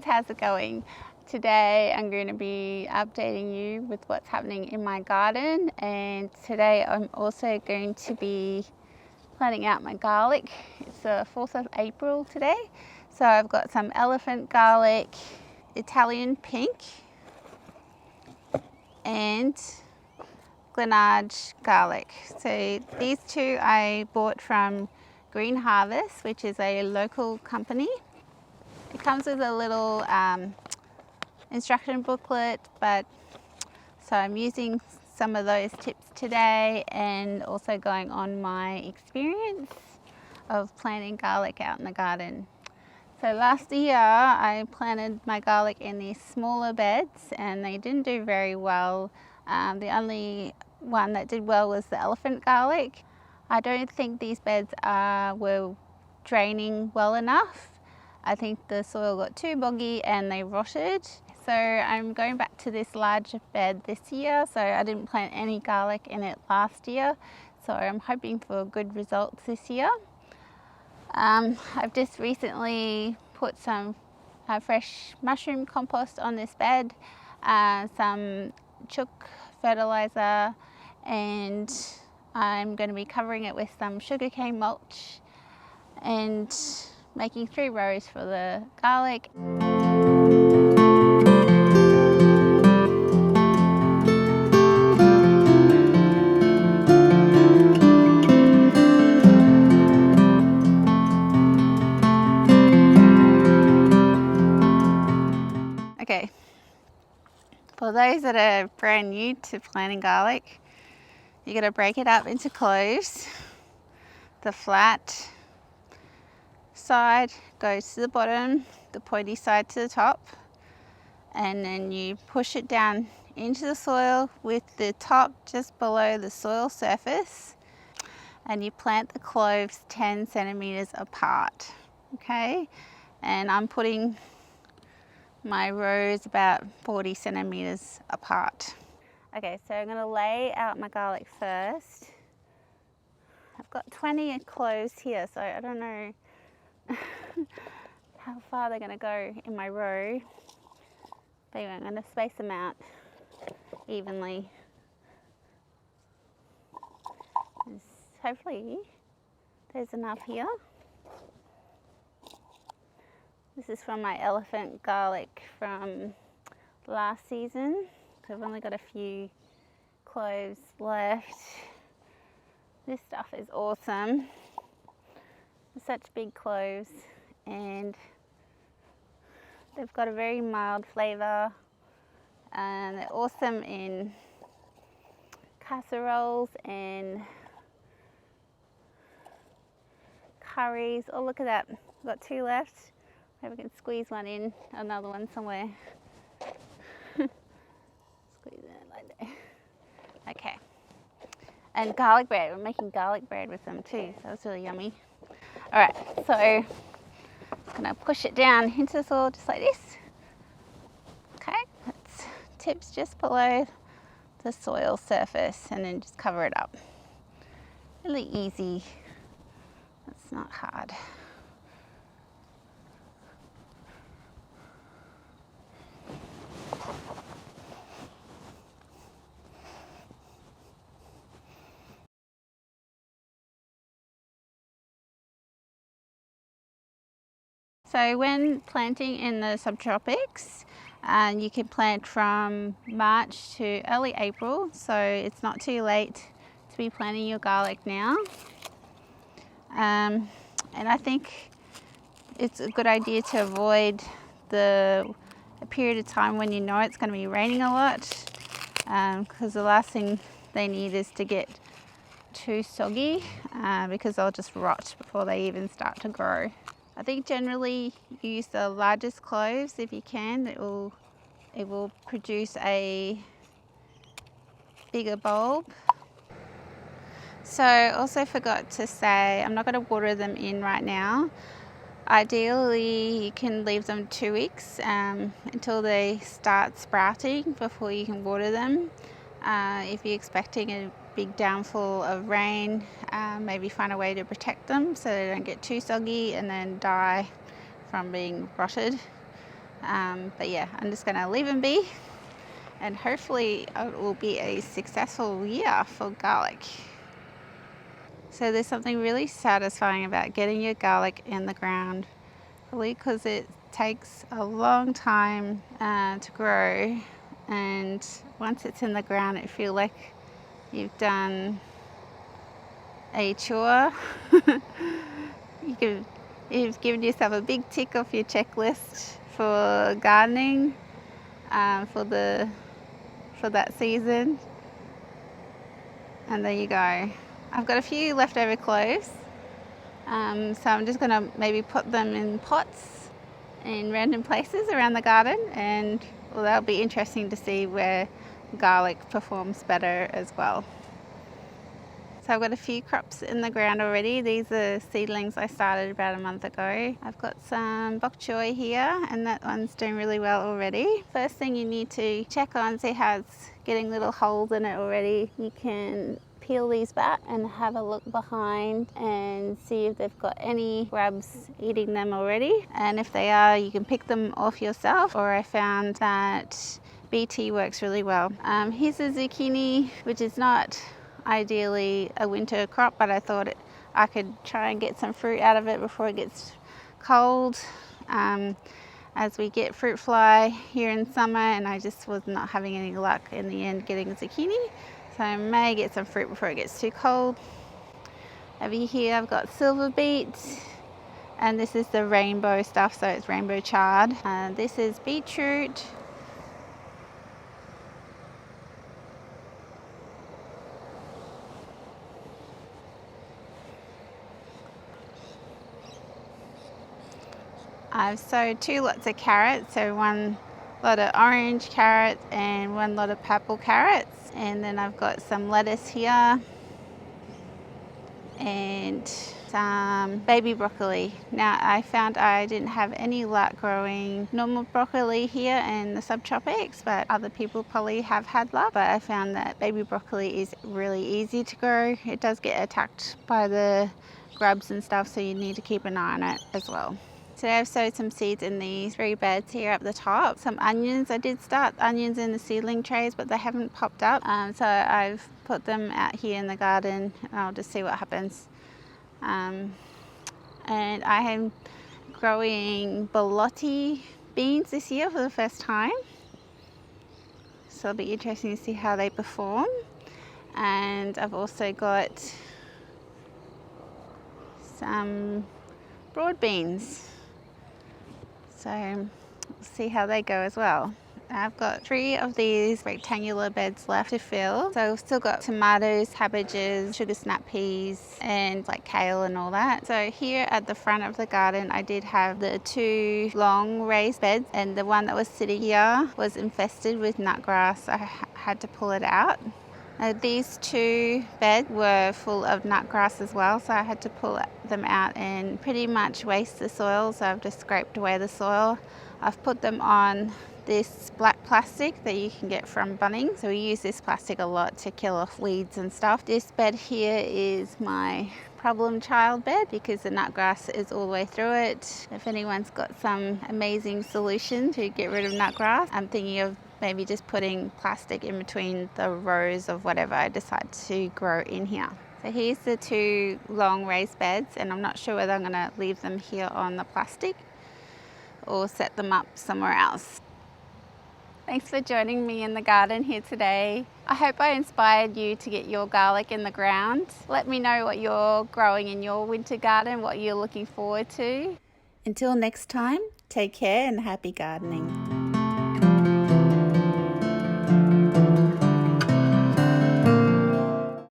friends, how's it going? Today I'm going to be updating you with what's happening in my garden, and today I'm also going to be planting out my garlic. It's the 4th of April today, so I've got some elephant garlic, Italian pink and Glenarge garlic. So these two I bought from Green Harvest, which is a local company. It comes with a little instruction booklet, so I'm using some of those tips today and also going on my experience of planting garlic out in the garden. So last year I planted my garlic in these smaller beds and they didn't do very well. The only one that did well was the elephant garlic. I don't think these beds were draining well enough. I think the soil got too boggy and they rotted. So I'm going back to this larger bed this year. So I didn't plant any garlic in it last year. So I'm hoping for good results this year. I've just recently put some fresh mushroom compost on this bed, some chook fertilizer, and I'm going to be covering it with some sugarcane mulch and making 3 rows for the garlic. Okay, for those that are brand new to planting garlic, you're going to break it up into cloves. The flat side goes to the bottom, the pointy side to the top, and then you push it down into the soil with the top just below the soil surface, and you plant the cloves 10 centimeters apart. Okay, and I'm putting my rows about 40 centimeters apart. Okay, so I'm going to lay out my garlic first. I've got 20 cloves here, so I don't know how far they're going to go in my row. But anyway, I'm going to space them out evenly. Hopefully there's enough here. This is from my elephant garlic from last season. So I've only got a few cloves left. This stuff is awesome. Such big cloves, and they've got a very mild flavour, and they're awesome in casseroles and curries. Oh, look at that, I've got 2 left. Maybe we can squeeze one in, another one somewhere. Squeeze it like that. Okay. And garlic bread, we're making garlic bread with them too, so that's really yummy. Alright, so I'm going to push it down into the soil just like this. Okay, that's tips just below the soil surface, and then just cover it up. Really easy, it's not hard. So when planting in the subtropics, you can plant from March to early April, so it's not too late to be planting your garlic now. And I think it's a good idea to avoid a period of time when you know it's going to be raining a lot, because the last thing they need is to get too soggy, because they'll just rot before they even start to grow. I think generally use the largest cloves if you can. It will produce a bigger bulb. So I also forgot to say, I'm not going to water them in right now. Ideally you can leave them 2 weeks until they start sprouting before you can water them. If you're expecting a big downfall of rain, maybe find a way to protect them so they don't get too soggy and then die from being rotted. But yeah, I'm just gonna leave them be, and hopefully it will be a successful year for garlic. So there's something really satisfying about getting your garlic in the ground, probably because it takes a long time to grow, and once it's in the ground it feels like you've done a chore. You've given yourself a big tick off your checklist for gardening for that season, and there you go. I've got a few leftover cloves, so I'm just going to maybe put them in pots in random places around the garden, and well, that'll be interesting to see where garlic performs better as well. So I've got a few crops in the ground already. These are seedlings I started about a month ago. I've got some bok choy here, and that one's doing really well already. First thing you need to check on, see how it's getting little holes in it already. You can peel these back and have a look behind and see if they've got any grubs eating them already. And if they are, you can pick them off yourself, or I found that BT works really well. Here's a zucchini, which is not ideally a winter crop, but I thought I could try and get some fruit out of it before it gets cold, as we get fruit fly here in summer, and I just was not having any luck in the end getting zucchini, so I may get some fruit before it gets too cold. Over here I've got silver beet, and this is the rainbow stuff, so it's rainbow chard. This is beetroot. I've sowed 2 lots of carrots, so 1 lot of orange carrots and 1 lot of purple carrots, and then I've got some lettuce here and some baby broccoli. Now I found I didn't have any luck growing normal broccoli here in the subtropics, but other people probably have had luck. But I found that baby broccoli is really easy to grow. It does get attacked by the grubs and stuff, so you need to keep an eye on it as well. Today I've sowed some seeds in these 3 beds here up the top. Some onions. I did start onions in the seedling trays, but they haven't popped up. So I've put them out here in the garden, and I'll just see what happens. And I am growing borlotti beans this year for the first time. So it'll be interesting to see how they perform. And I've also got some broad beans. So we'll see how they go as well. I've got 3 of these rectangular beds left to fill. So I've still got tomatoes, cabbages, sugar snap peas, and like kale and all that. So here at the front of the garden, I did have the 2 long raised beds, and the one that was sitting here was infested with nutgrass. I had to pull it out. These 2 beds were full of nutgrass as well, so I had to pull them out and pretty much waste the soil, so I've just scraped away the soil. I've put them on this black plastic that you can get from Bunnings, so we use this plastic a lot to kill off weeds and stuff. This bed here is my problem child bed because the nutgrass is all the way through it. If anyone's got some amazing solution to get rid of nutgrass, I'm thinking of maybe just putting plastic in between the rows of whatever I decide to grow in here. So here's the 2 long raised beds, and I'm not sure whether I'm going to leave them here on the plastic or set them up somewhere else. Thanks for joining me in the garden here today. I hope I inspired you to get your garlic in the ground. Let me know what you're growing in your winter garden, what you're looking forward to. Until next time, take care and happy gardening.